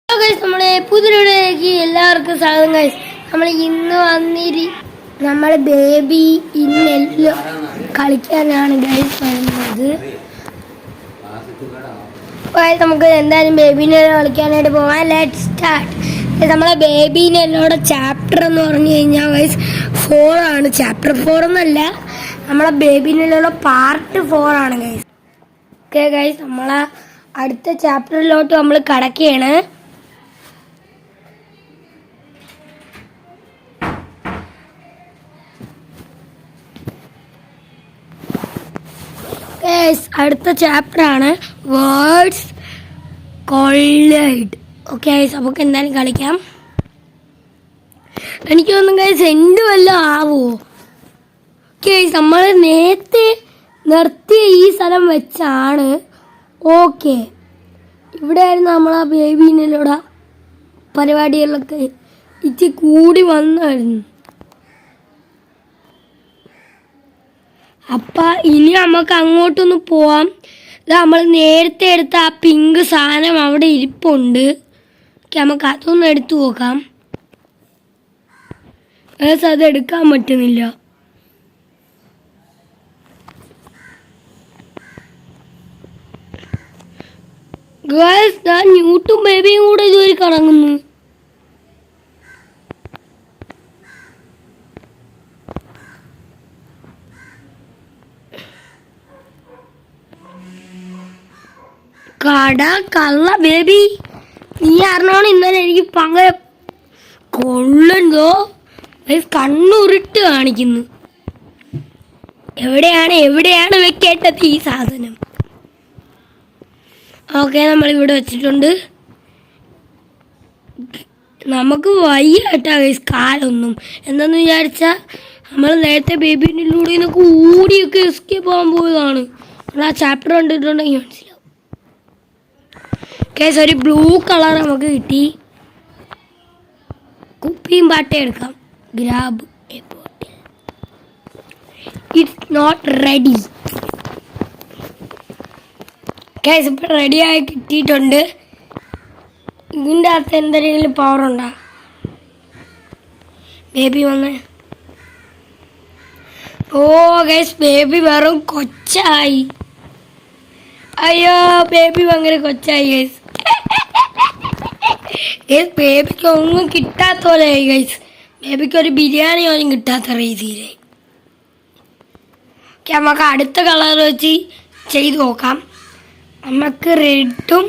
Hello guys, നമ്മുടെ പുതിയൊരുവിലേക്ക് എല്ലാവർക്കും സ്വാഗതം ഗൈസ്. നമ്മൾ ഇന്ന് നമ്മൾ ബേബി ഇന്നെല്ലാം കളിക്കാനാണ് ഗൈസ് വരുന്നത്. നമുക്ക് എന്തായാലും ബേബീനെ കളിക്കാനായിട്ട് പോവാം. Let's start. നമ്മളെ ബേബീനെല്ലോടെ ചാപ്റ്റർ എന്ന് പറഞ്ഞു കഴിഞ്ഞാൽ ഗൈസ് 4 ആണ്. ചാപ്റ്റർ 4 എന്നല്ല, നമ്മളെ ബേബീനെല്ലോടെ പാർട്ട് 4 ആണ് ഗൈസ്. ഓക്കെ ഗൈസ്, നമ്മളെ അടുത്ത ചാപ്റ്ററിലോട്ട് നമ്മൾ കടക്കുകയാണ്. അടുത്ത ചാപ്റ്റർ ആണ് വേർഡ്സ് കൊളൈഡ്. ഓക്കെ ഗൈസ്, നമുക്ക് എന്തായാലും കളിക്കാം. എനിക്ക് തോന്നുന്നു ഗൈസ് എൻഡ് വല്ലതും ആവോ. ഓക്കെ ഗൈസ്, നമ്മൾ നേരത്തെ നിർത്തിയ ഈ സ്ഥലം വെച്ചാണ്. ഓക്കെ, ഇവിടെ ആയിരുന്നു നമ്മളാ ബേബീനിലൂടെ പരിപാടികളൊക്കെ ഇച്ചിരി കൂടി വന്നായിരുന്നു. അപ്പം ഇനി നമുക്ക് അങ്ങോട്ടൊന്ന് പോവാം. നമ്മൾ നേരത്തെ എടുത്ത ആ പിങ്ക് സാധനം അവിടെ ഇരിപ്പുണ്ട്. നമുക്ക് അതൊന്ന് എടുത്തു നോക്കാം. അത് എടുക്കാൻ പറ്റുന്നില്ല. ഗേൾസ്, ഞാൻ ന്യൂട്ടും ബേബിയും കൂടെ ഇതുവരെ കറങ്ങുന്നു. കട കള്ള ബേബി, നീ അറിഞ്ഞോണം ഇന്നലെ എനിക്ക് പങ്കര കൊള്ളുണ്ടോ. കണ്ണുരുട്ട് കാണിക്കുന്നു. എവിടെയാണ് വെക്കേണ്ടത് ഈ സാധനം. ഓക്കെ, നമ്മളിവിടെ വെച്ചിട്ടുണ്ട്. നമുക്ക് വയ്യ കേട്ടാ ഗൈസ് കാലൊന്നും. എന്താന്ന് വിചാരിച്ചാൽ നമ്മൾ നേരത്തെ ബേബീനിലൂടെ നിന്നൊക്കെ ഓടിയൊക്കെ എസ്കേപ്പ് ആകാൻ പോയതാണ്. നമ്മൾ ആ ചാപ്റ്റർ കണ്ടിട്ടുണ്ടെങ്കിൽ മനസ്സിലാവും. കേസ് ഒരു ബ്ലൂ കളർ നമുക്ക് കിട്ടി. കുപ്പിയും പാട്ടയും എടുക്കാം. Grab a bottle. It's not ready. Case ഇപ്പം റെഡിയായി കിട്ടിയിട്ടുണ്ട്. ഇതിൻ്റെ അകത്ത് എന്തെങ്കിലും പവർ ഉണ്ടോ? ബേബി വന്ന് ഗൈസ്, ബേബി വെറും കൊച്ചായി. അയ്യോ, ബേബി ഭയങ്കര കൊച്ചായി ഗൈസ്. ബേബിക്ക് ഒന്നും കിട്ടാത്ത പോലെയായി ഗൈസ്. ബേബിക്ക് ഒരു ബിരിയാണി പോലും കിട്ടാത്ത രീതിയിലായി. നമുക്ക് അടുത്ത കളർ വെച്ച് ചെയ്ത് നോക്കാം. നമുക്ക് റെഡും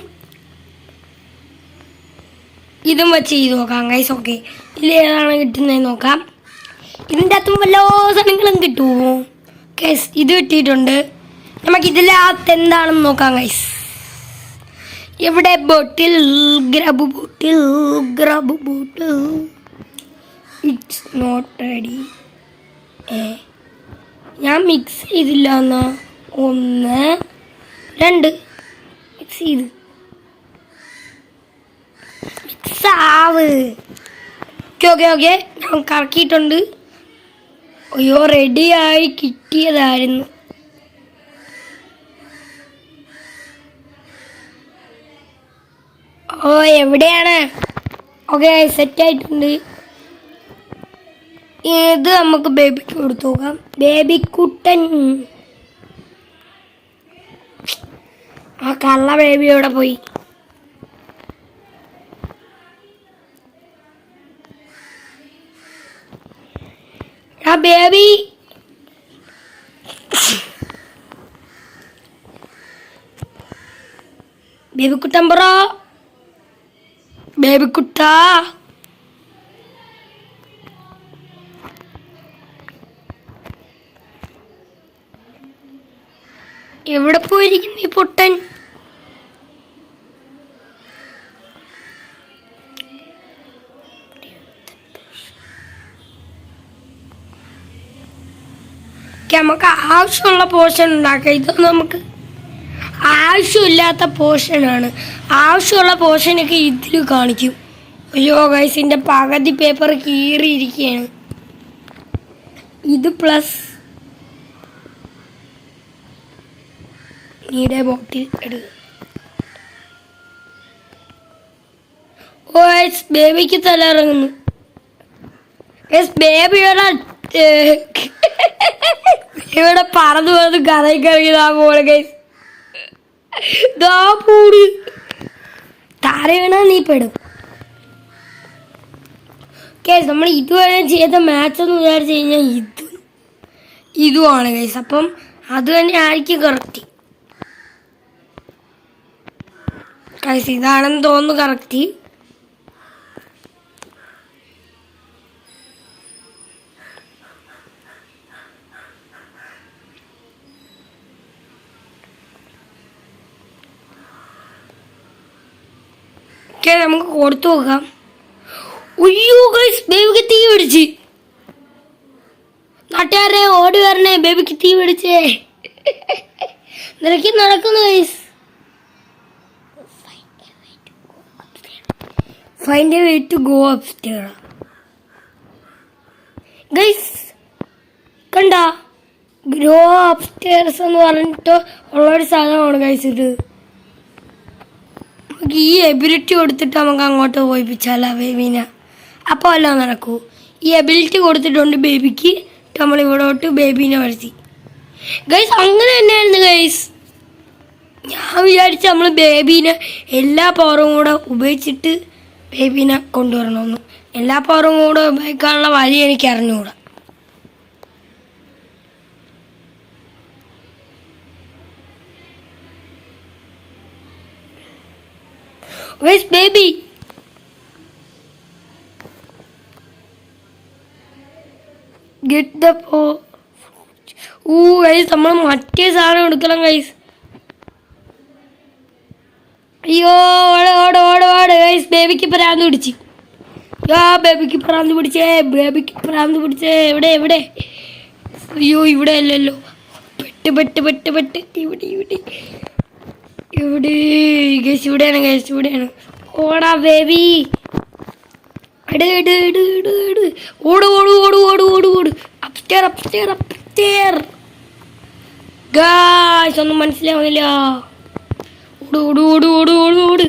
ഇതും വെച്ച് ചെയ്ത് നോക്കാം ഗൈസ്. ഓക്കെ, ഇതിൽ ഏതാണ് കിട്ടുന്നത് നോക്കാം. ഇതിൻ്റെ അകത്തും വല്ല സാധനങ്ങളും കിട്ടുമോ? ഗൈസ്, ഇത് കിട്ടിയിട്ടുണ്ട്. നമുക്കിതിലകത്ത് എന്താണെന്ന് നോക്കാം ഗൈസ്. ഇവിടെ ബോട്ടിൽ, ഗ്രബ് ബോട്ടിൽ. It's not ready. ഞാൻ മിക്സ് ചെയ്തില്ല എന്നാ. 1 2 മിക്സ് ചെയ്ത് മിക്സ് ആവ്. ഓക്കെ, ഞാൻ കറക്കിയിട്ടുണ്ട്. അയ്യോ, റെഡിയായി കിട്ടിയതായിരുന്നു. എവിടെയാണ്? ഓക്കെ, സെറ്റായിട്ടുണ്ട്. ഇത് നമുക്ക് ബേബിക്ക് കൊടുത്തു നോക്കാം. ബേബിക്കുട്ടൻ. ആ കള്ള ബേബി എവിടെ പോയി? ആ ബേബി ബേബിക്കുട്ടൻ ബ്രോ, ബേബിക്കുട്ട. എവിടെ പോയിരിക്കുന്നു ഈ പൊട്ടൻ? നമുക്ക് ആവശ്യമുള്ള പോർഷൻ ഉണ്ടാക്കാം. ഇതൊന്നും നമുക്ക് ആവശ്യമില്ലാത്ത പോർഷനാണ്. ആവശ്യമുള്ള പോർഷനൊക്കെ ഇതിൽ കാണിക്കും. അയ്യോ ഗൈസിൻ്റെ പകുതി പേപ്പർ കീറിയിരിക്കുകയാണ്. ഇത് പ്ലസ് നീടെ ബോട്ടിൽ എടുക്കുക. ഓ ഗൈസ് ബേബിക്ക് തല ഇറങ്ങുന്നു. ഗൈസ് ബേബിയുടെ ഇവിടെ പറന്നു വന്ന് കറങ്ങി കറങ്ങിയതാ പോലെ ഗൈസ്. ദാ പൂടി താര വീണാ നീ പെടും. ഗൈസ് നമ്മൾ ഇതുവരെ ചെയ്ത മാച്ച് എന്ന് വിചാരിച്ചു കഴിഞ്ഞാൽ ഇതുമാണ് ഗൈസ്. അപ്പം അത് തന്നെ ആയിരിക്കും കറക്റ്റ് ഗൈസ്. ഇതാണെന്ന് തോന്നുന്നു കറക്റ്റ്. നമുക്ക് കൊടുത്തു നോക്കാം. ഉയ്യോ ഗൈസ് ബേബിക്ക് തീ പിടിച്ച്. നാട്ടുകാരെ ഓടി വരണേ, ബേബിക്ക് തീ പിടിച്ചേ. നിനക്ക് നടക്കുന്നു guys. Find a way to go upstair. Guys കണ്ട ഗ്രോ അപ്സ്റ്റെയർസ് എന്ന് പറഞ്ഞിട്ട് ഉള്ളൊരു സ്ഥലമാണ് ഗൈസ് ഇത്. നമുക്ക് ഈ എബിലിറ്റി കൊടുത്തിട്ട് നമുക്ക് അങ്ങോട്ട് പോയിപ്പിച്ചാലോ ബേബീനെ. അപ്പോൾ അല്ല നടക്കൂ. ഈ എബിലിറ്റി കൊടുത്തിട്ടുണ്ട് ബേബിക്ക്. നമ്മൾ ഇവിടോട്ട് ബേബീനെ വരുത്തി ഗൈസ്. അങ്ങനെ തന്നെയായിരുന്നു ഗൈസ്. ഞാൻ വിചാരിച്ച നമ്മൾ ബേബീനെ എല്ലാ പവറും കൂടെ ഉപയോഗിച്ചിട്ട് ബേബീനെ കൊണ്ടുവരണമെന്ന്. എല്ലാ പവറും കൂടെ ഉപയോഗിക്കാനുള്ള വഴി എനിക്ക് അറിഞ്ഞുകൂടാ. Where's baby? Get the guys, നമ്മൾ മറ്റേ സാധനം എടുക്കണം ഗൈസ്. അയ്യോ ഓട് ഓട് ഓട് ഗൈസ്. ബേബിക്ക് പ്രാന്ത് പിടിച്ച്. ബേബിക്ക് പ്രാന്ത് പിടിച്ചേ. ബേബിക്ക് പ്രാന്ത് പിടിച്ചേ. എവിടെ എവിടെ? അയ്യോ ഇവിടെ അല്ലല്ലോ. പെട്ട് പെട്ട് പെട്ട് പെട്ട് ഇവിടെ ഇവിടെ ഇവിടെ ഗൈസ്. ഇവിടെയാണ് ഗൈസ്, ഇവിടെയാണ്. ഓടാ ബേബി. ഓട് ഓട് ഓട് ഓട് ഓട് ഓട്. Upstair upstair upstair. ഗൈസ് ഒന്നും മനസ്സിലാവുന്നില്ല. ഓട് ഓട് ഓട് ഓട് ഓട് ഓട്.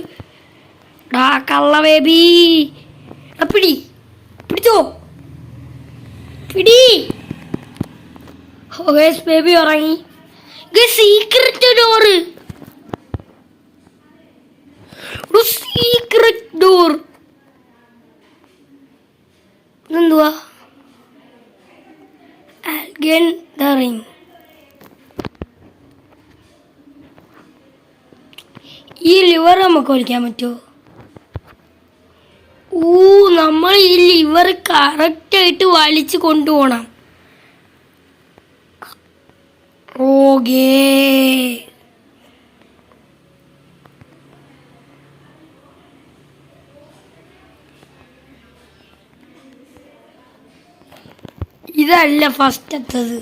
ഡാ കള്ള ബേബി. പിടി പിടിച്ചോ പിടി. ഗൈസ് ബേബി ഉറങ്ങി. Guys secret door. Secret door. എന്തുവാ? Again the ring. ഈ ലിവർ നമുക്ക് വലിക്കാൻ പറ്റുമോ? നമ്മൾ ഈ ലിവർ കറക്റ്റായിട്ട് വലിച്ചു കൊണ്ടുപോകണം. ഓക്കേ ഇതല്ല ഫസ്റ്റത്തത്.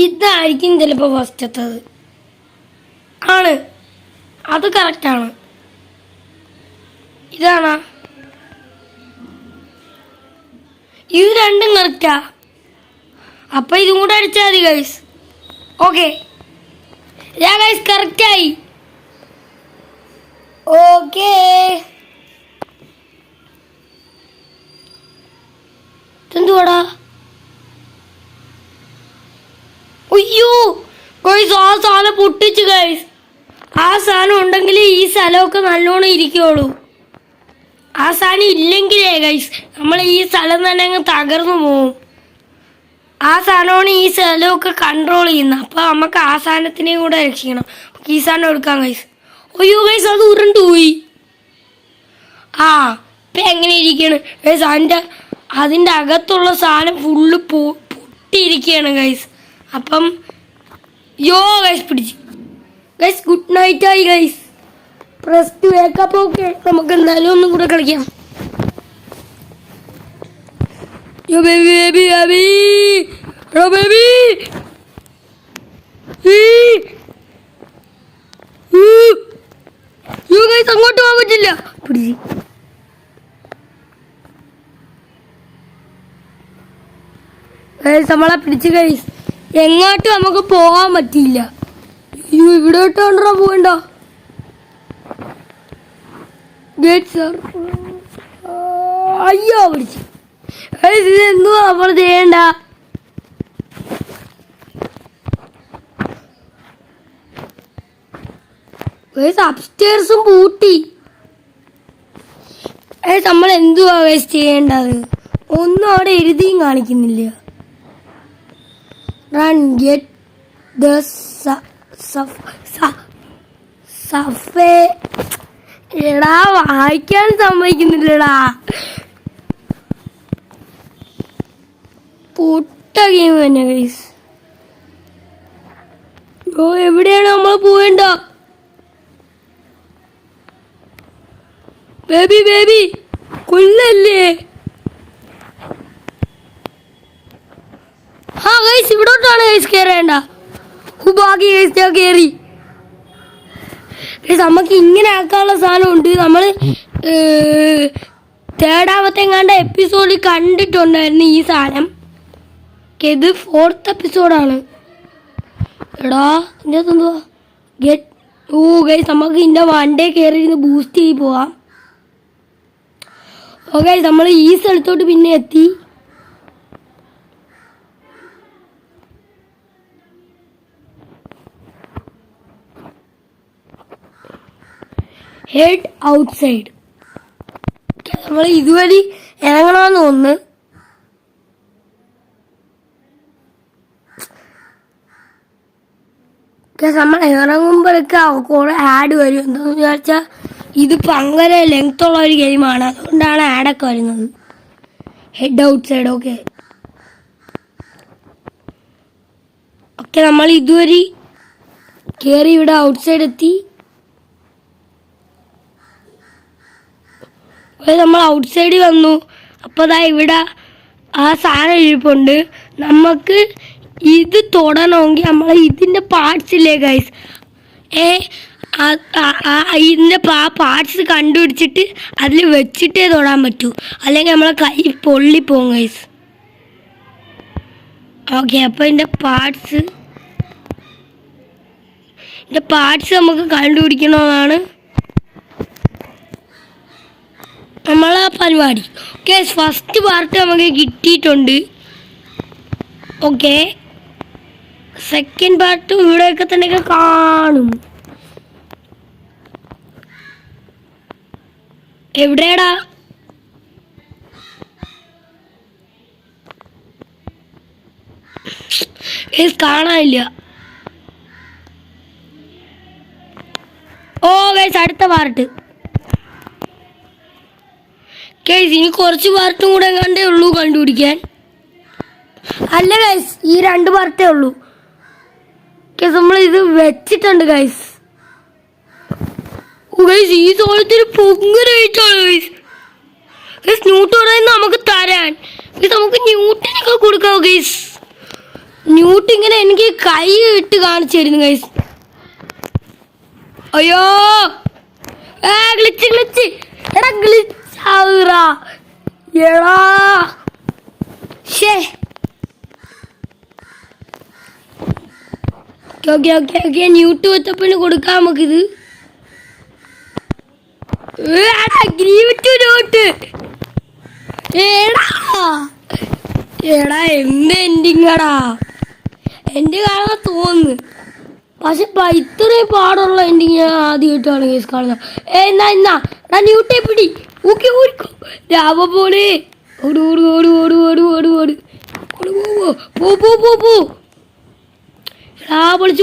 ഇതായിരിക്കും ചിലപ്പോൾ ഫസ്റ്റത്തത്. ആണ്, അത് കറക്റ്റാണ്. ഇതാണോ? ഇത് രണ്ടും കറക്റ്റാ. അപ്പം ഇതും കൂടെ അടിച്ചാൽ മതി ഗൈസ്. ഓക്കെ ഗൈസ് കറക്റ്റായി. ഓക്കേ എന്തുവാടാ? അയ്യോ ഗൈസ് ആ സാധനം പൊട്ടിച്ചു ഗൈസ്. ആ സാധനം ഉണ്ടെങ്കിൽ ഈ സ്ഥലമൊക്കെ നല്ലോണം ഇരിക്കുള്ളൂ. ആ സാധനം ഇല്ലെങ്കിലേ ഗൈസ് നമ്മൾ ഈ സ്ഥലം തന്നെ അങ്ങ് തകർന്നു പോവും. ആ സാധനമാണ് ഈ സ്ഥലമൊക്കെ കൺട്രോൾ ചെയ്യുന്നത്. അപ്പോൾ നമുക്ക് ആ സാധനത്തിനെയും കൂടെ രക്ഷിക്കണം. ഈ സാധനം എടുക്കാം ഗൈസ്. അയ്യോ ഗൈസ് അത് ഉരുണ്ടുപോയി. ഇപ്പം എങ്ങനെ ഇരിക്കുകയാണ് ഗൈസ്? അതിൻ്റെ അകത്തുള്ള സാധനം ഫുള്ള് പൊട്ടിയിരിക്കുകയാണ് ഗൈസ്. അപ്പം ഗൈസ് പിടിച്ച് ഗൈസ്. ഗുഡ് നൈറ്റ് ആയി guys. Press to wake up. Okay നമുക്ക് എന്തായാലും ഒന്നും കൂടെ കളിക്കാം. Baby baby baby baby guys അങ്ങോട്ട് പോകാൻ പറ്റില്ല. പിടിച്ച് ഗൈസ് നമ്മളെ പിടിച്ച് ഗൈസ്. എങ്ങോട്ടും നമുക്ക് പോകാൻ പറ്റിയില്ല. ഇവിടെ ഇട്ടോണ്ടാ പോകണ്ട. ഗെറ്റ് അയ്യോ പിടിച്ചു. ഇതെന്തുവാ നമ്മൾ ചെയ്യണ്ട? അപ്സ്റ്റേഴ്സും പൂട്ടി. നമ്മൾ എന്തുവാ വേസ്റ്റ് ചെയ്യേണ്ടത്? ഒന്നും അവിടെ എഴുതിയും കാണിക്കുന്നില്ല. Run get the സഫേ. എടാ വായിക്കാൻ സമ്മതിക്കുന്നില്ലടാ. പൊട്ട ഗെയിം തന്നെ ഗൈസ്. ഓ എവിടെയാണ് നമ്മൾ പോവേണ്ട? ബേബി ബേബി കൊല്ലല്ലേ? ആ ഗൈസ് ഇവിടോട്ടാണ് ഗൈസ് കയറേണ്ട. ബാക്കി ഗൈസ് ഞാൻ കയറി. നമുക്ക് ഇങ്ങനെ ആക്കാനുള്ള സാധനമുണ്ട്. നമ്മൾ തേർഡാമത്തെ കണ്ട എപ്പിസോഡിൽ കണ്ടിട്ടുണ്ടായിരുന്നു ഈ സാധനം. ഇത് 4th എപ്പിസോഡാണ്. എടാ ഇതിനകത്ത് എന്തുവാ? ഗെറ്റ്. ഓ ഗൈസ് നമുക്ക് ഇതിൻ്റെ വണ്ടേ കയറി ഇരുന്ന് ബൂസ്റ്റ് ചെയ്ത് പോവാം. ഓ ഗൈസ് നമ്മൾ ഈ സ്ഥലത്തോട്ട് പിന്നെ എത്തി. Head out side. നമ്മൾ ഇതുവഴി ഇറങ്ങണമെന്ന് തോന്നുന്നു. നമ്മൾ ഇറങ്ങുമ്പോഴൊക്കെ കുറെ ആഡ് വരും. എന്താണെന്ന് വിചാരിച്ചാൽ ഇത് ഭയങ്കര ലെങ്ത് ഉള്ള ഒരു ഗെയിമാണ്, അതുകൊണ്ടാണ് ആഡൊക്കെ വരുന്നത്. Head out side. Okay okay നമ്മൾ ഇതുവരെ കയറി ഇവിടെ ഔട്ട് സൈഡ് എത്തി. നമ്മൾ ഔട്ട് സൈഡിൽ വന്നു. അപ്പോൾ അതാ ഇവിടെ ആ സാധനം ഇരിപ്പുണ്ട്. നമുക്ക് ഇത് തൊടണമെങ്കിൽ നമ്മൾ ഇതിൻ്റെ പാർട്സ് ഇല്ലേ ഗൈസ്, ഇതിൻ്റെ പാർട്സ് കണ്ടുപിടിച്ചിട്ട് അതിൽ വെച്ചിട്ടേ തൊടാൻ പറ്റൂ, അല്ലെങ്കിൽ നമ്മളെ കൈ പൊള്ളിപ്പോകും ഗൈസ്. ഓക്കെ അപ്പോൾ ഇതിൻ്റെ പാർട്സ് നമുക്ക് കണ്ടുപിടിക്കണമെന്നാണ് നമ്മളെ പരിപാടി. ഓക്കെ ഫസ്റ്റ് പാർട്ട് നമുക്ക് കിട്ടിയിട്ടുണ്ട്. ഓക്കെ സെക്കൻഡ് പാർട്ടും ഇവിടെയൊക്കെ തന്നെയൊക്കെ കാണും. എവിടെയാടാ? കാണാനില്ല. ഓ ഗൈസ് അടുത്ത പാർട്ട്. ഗൈസ് ഇനി കുറച്ച് പാർട്ടും കൂടെ കണ്ടേ ഉള്ളൂ കണ്ടുപിടിക്കാൻ. അല്ല ഗൈസ് ഈ 2 പാർട്ടേ ഉള്ളൂ. ഗൈസ് നമ്മൾ ഇത് വെച്ചിട്ടുണ്ട് ഗൈസ്. ഗൈസ് ഈ സോളത്തിന് പൊങ്ങനായിട്ടാണ് ഗൈസ്. ഗൈസ് ന്യൂട്ട് പറയുന്നത് നമുക്ക് തരാൻ. ഗൈസ് നമുക്ക് ന്യൂട്ടിനൊക്കെ കൊടുക്കാം ഗൈസ്. ന്യൂട്ട് ഇങ്ങനെ എനിക്ക് കൈ ഇട്ട് കാണിച്ചു തരുന്നു ഗൈസ്. അയ്യോ ഗ്ലിച്ച് ഗ്ലിച്ച്. എടാ ഗ്ലിച്ച് ആവുറാ എടാ. ഷേ ഓക്കെ ഓക്കെ ഓക്കെ ന്യൂട്ട് വെച്ചപ്പിന് കൊടുക്കാം നമുക്കിത്. എടാ എന്ത് എൻഡിങ്ങടാ. എൻ്റെ കാണാൻ തോന്നുന്നു, പക്ഷെ ഇത്രയും പാടുള്ള എൻഡിങ് ഞാൻ ആദ്യമായിട്ടാണ് കേസ് കാണുന്നത്. എന്നാ ന്യൂട്ടെ പിടി. ഓക്കെ ഓടിക്കോ രാവ പോലെ. ഓട് ഓട് ഓട് ഓട് ഓട് ഓട് ഓട് പോ. എടാ പൊളിച്ച്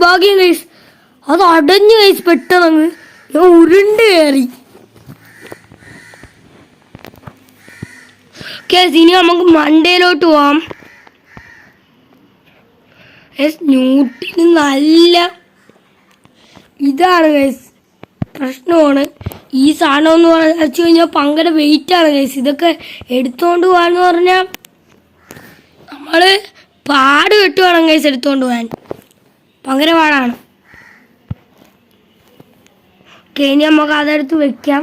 ഭാഗ്യം ഗൈസ്. അത് അടഞ്ഞു ഗൈസ് പെട്ടെന്ന്. ഞാൻ ഉരുണ്ട് കയറി. ഇനി നമുക്ക് മണ്ടയിലോട്ട് പോവാം. ന്യൂട്ടിന് നല്ല ഇതാണ് ഗൈസ്, പ്രശ്നമാണ്. ഈ സാധനം എന്ന് വെച്ച് കഴിഞ്ഞാൽ ഭയങ്കര വെയിറ്റാണ് ഗൈസ്. ഇതൊക്കെ എടുത്തുകൊണ്ട് പോകാന്ന് പറഞ്ഞാൽ നമ്മൾ പാട് കെട്ട് വേണം ഗൈസ് എടുത്തുകൊണ്ട് പോകാൻ. ഭയങ്കര പാടാണ്. ഓക്കെ ഇനി നമുക്ക് അതെടുത്ത് വെക്കാൻ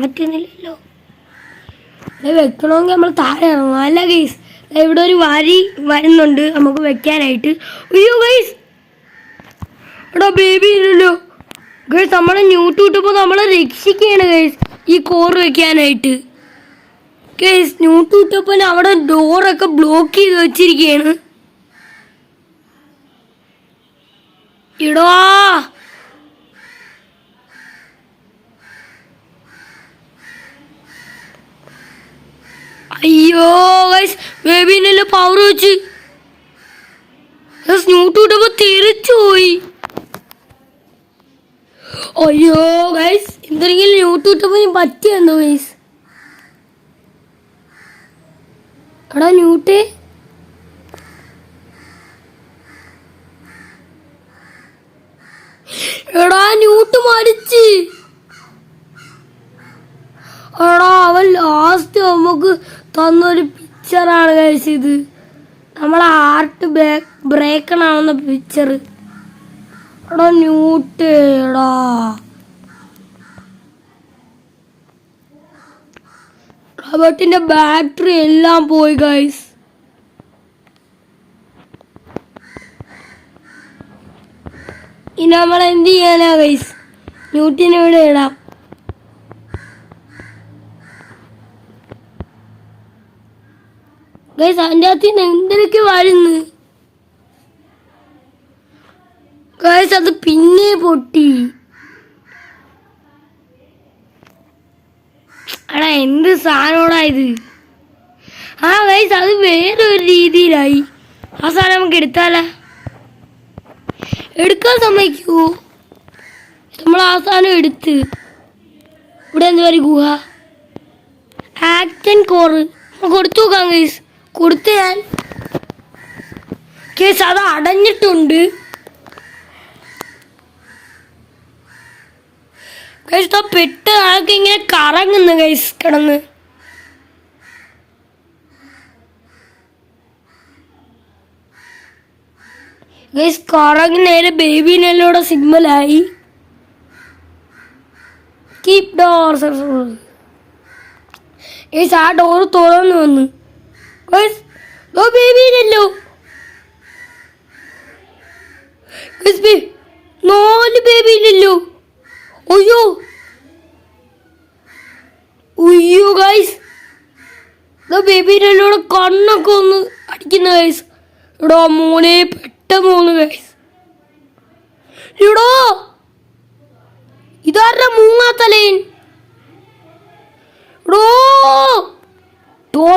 പറ്റുന്നില്ലല്ലോ. വെക്കണമെങ്കിൽ നമ്മൾ താഴെ ഇറങ്ങണം. അല്ല ഗൈസ് ഇവിടെ ഒരു വരി വരുന്നുണ്ട് നമുക്ക് വെക്കാനായിട്ട്. അയ്യോ ഗൈസ് എടാ ബേബി ഇല്ലല്ലോ. ഗൈസ് നമ്മളെ ന്യൂട്ട് വിട്ടപ്പോൾ നമ്മളെ രക്ഷിക്കുകയാണ് ഗൈസ് ഈ കോർ വെക്കാനായിട്ട്. ഗൈസ് ന്യൂട്ട് വിട്ടപ്പോൾ അവിടെ ഡോറൊക്കെ ബ്ലോക്ക് ചെയ്ത് വെച്ചിരിക്കുകയാണ്. ഇടാ അയ്യോ ഗൈസ് ബേബിനെല്ലാം പവർ വെച്ച് ന്യൂട്ട് വിട്ടപ്പോൾ തിരിച്ചു പോയി. അയ്യോ ഗൈസ് എന്തെങ്കിലും ന്യൂട്ട് വിട്ടപ്പോൾ പറ്റിയെന്തോ ഗൈസ്. എടാ ന്യൂട്ടേ എടാ ന്യൂട്ട് മരിച്ച്. എടാ അവൻ ലാസ്റ്റ് നമുക്ക് തന്നൊരു പിക്ചറാണ് ഗൈസ് ഇത്. നമ്മളെ ഹാർട്ട് ബ്രേക്കണാവുന്ന പിക്ചർ. എടാ ന്യൂട്ട് എടാ റോബോട്ടിന്റെ ബാറ്ററി എല്ലാം പോയി ഗൈസ്. ഇനി നമ്മൾ എന്ത് ചെയ്യാനാ ഗൈസ്? ന്യൂട്ടിനെ ഇവിടെ ഇടാം. ഗൈസ് അതിൻ്റെ അകത്ത് നിന്ന് എന്തിനൊക്കെ വരുന്നു ഗൈസ്. അത് പിന്നെ പൊട്ടി. എടാ എന്ത് സാധനോടാ ഇത്? ആ ഗൈസ് അത് വേറൊരു രീതിയിലായി. ആ സാധനം നമുക്ക് എടുത്താലോ? എടുക്കാൻ സമ്മതിക്കുമോ? നമ്മൾ ആ സാധനം എടുത്ത് ഇവിടെ എന്താ പറയുക ഗുഹ ആക്ടൻ കോറ് നമുക്ക് കൊടുത്തു നോക്കാം ഗൈസ്. കൊടുത്ത് ഞാൻ കേസ് അത് അടഞ്ഞിട്ടുണ്ട് ഗൈസ്. ആ പെട്ട് അതൊക്കെ ഇങ്ങനെ കറങ്ങുന്നു ഗൈസ് കിടന്ന്. ഗൈസ് കറങ്ങി നേരെ ബേബിനെല്ലോടെ സിഗ്നലായി. Keep door guys. ആ ഡോർ തുറന്നു വന്നു ഗൈസ്. ബേബിനെല്ലോ 4 ബേബിയില്ലല്ലോ. അയ്യോ അയ്യോ ഗൈസ് ബേബിനെല്ലോടെ കണ്ണൊക്കെ ഒന്ന് അടിക്കുന്ന ഗൈസ്. എടോ മോനെ പെട്ടെന്ന് പോന്നു ഗൈസ്. എടോ ഇതാരുടെ മൂങ്ങാത്തലേൻ? എടോ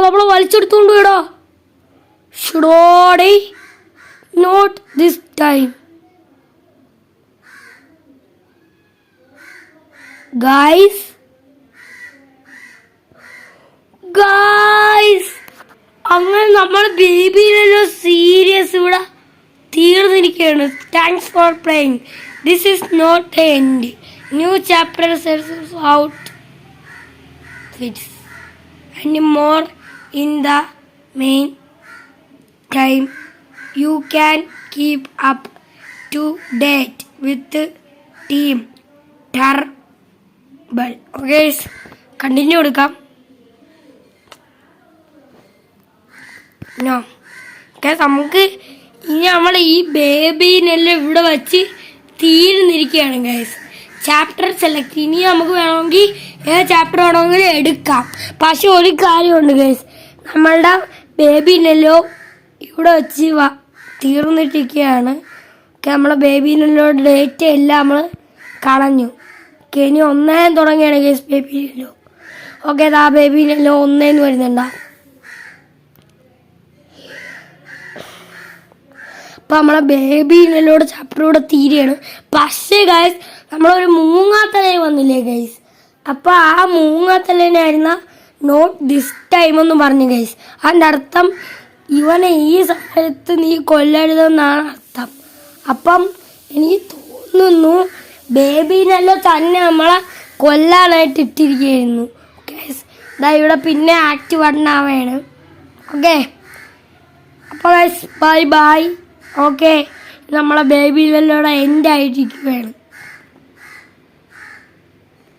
നമ്മളെ വലിച്ചെടുത്തോണ്ട് പോയടാ. ഷുഡോടെ not this time guys. Guys അങ്ങനെ നമ്മൾ ബേബിയിലല്ലോ സീരിയസ് ഇവിടെ തീർന്നിരിക്കുകയാണ്. Thanks for playing. This is not a end. New chapter out wits and more in the main time. You can keep up to date with team Turble. Okay, continue കൊടുക്കാം. No. Okay, നമുക്ക് ഇനി നമ്മൾ ഈ ബേബിനെല്ലാം ഇവിടെ വെച്ച് തീർന്നിരിക്കുകയാണ് guys. Chapter select. ഇനി നമുക്ക് വേണമെങ്കിൽ ഏത് ചാപ്റ്റർ വേണമെങ്കിലും എടുക്കാം. പക്ഷെ ഒരു കാര്യമുണ്ട് ഗൈസ്, നമ്മളുടെ ബേബിനെല്ലോ ഇവിടെ വെച്ച് തീർന്നിട്ടിരിക്കുകയാണ്. നമ്മളെ ബേബിനെല്ലോ ഡേറ്റ എല്ലാം നമ്മൾ കളഞ്ഞു. ഇനി 1 തുടങ്ങിയാണ് ഗൈസ് ബേബിനെല്ലോ. ഓക്കെ ആ ബേബിനെല്ലോ 1 വരുന്നുണ്ടാ. അപ്പം നമ്മളെ ബേബിനെല്ലോടെ ചാപ്റ്റർ ഇവിടെ തീരെയാണ്. പക്ഷേ ഗൈസ് നമ്മളൊരു മൂങ്ങാത്തലേ വന്നില്ലേ ഗൈസ്. അപ്പോൾ ആ മൂങ്ങാത്തലേനായിരുന്ന നോട്ട് ദിസ് ടൈം എന്ന് പറഞ്ഞു ഗൈസ്. അതിൻ്റെ അർത്ഥം ഇവനെ ഈ സമയത്ത് നീ കൊല്ലരുതെന്നാണ് അർത്ഥം. അപ്പം എനിക്ക് തോന്നുന്നു ബേബിനെല്ലോ തന്നെ നമ്മളെ കൊല്ലാനായിട്ട് ഇട്ടിരിക്കുകയായിരുന്നു ഗൈസ്. ഇതാ ഇവിടെ പിന്നെ ആക്റ്റീവ് ആവേണ്. ഓക്കെ അപ്പോൾ ഗൈസ് ബൈ ബൈ. ഓക്കെ നമ്മളെ ബേബിനെല്ലോടെ എൻഡ് ആയിട്ടിരിക്കുകയാണ്.